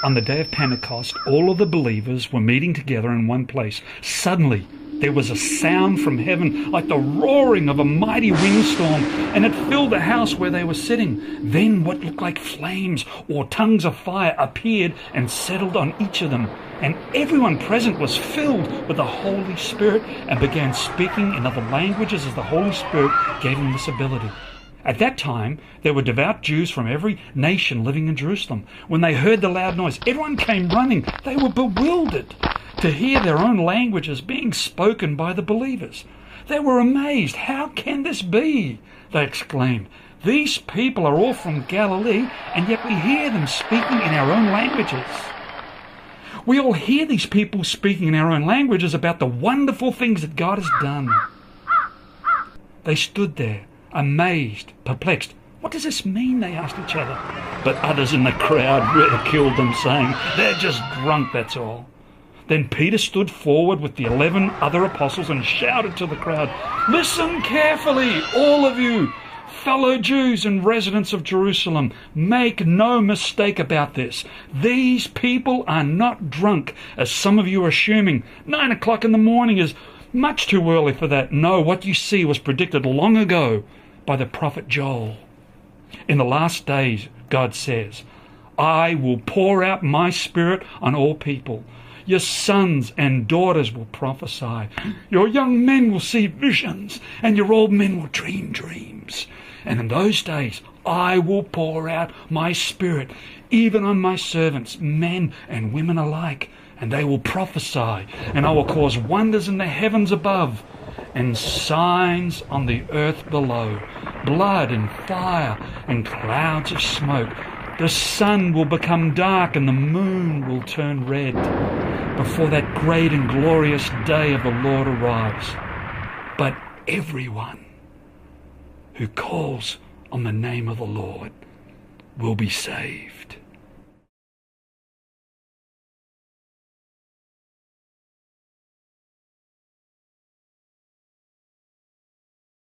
On the day of Pentecost, all of the believers were meeting together in one place. Suddenly, there was a sound from heaven like the roaring of a mighty windstorm, and it filled the house where they were sitting. Then what looked like flames or tongues of fire appeared and settled on each of them. And everyone present was filled with the Holy Spirit and began speaking in other languages as the Holy Spirit gave them this ability. At that time, there were devout Jews from every nation living in Jerusalem. When they heard the loud noise, everyone came running. They were bewildered to hear their own languages being spoken by the believers. They were amazed. "How can this be?" they exclaimed. "These people are all from Galilee, and yet we hear them speaking in our own languages." We all hear these people speaking in our own languages about the wonderful things that God has done. They stood there, amazed, perplexed. "What does this mean?" they asked each other. But others in the crowd ridiculed them, saying, "They're just drunk, that's all." Then Peter stood forward with the 11 other apostles and shouted to the crowd, "Listen carefully, all of you, fellow Jews and residents of Jerusalem. Make no mistake about this. These people are not drunk, as some of you are assuming. 9 o'clock in the morning is much too early for that. No, what you see was predicted long ago by the prophet Joel. In the last days, God says, I will pour out my Spirit on all people. Your sons and daughters will prophesy. Your young men will see visions, and your old men will dream dreams. And in those days, I will pour out my Spirit, even on my servants, men and women alike. And they will prophesy, and I will cause wonders in the heavens above, and signs on the earth below, blood and fire and clouds of smoke. The sun will become dark and the moon will turn red before that great and glorious day of the Lord arrives. But everyone who calls on the name of the Lord will be saved."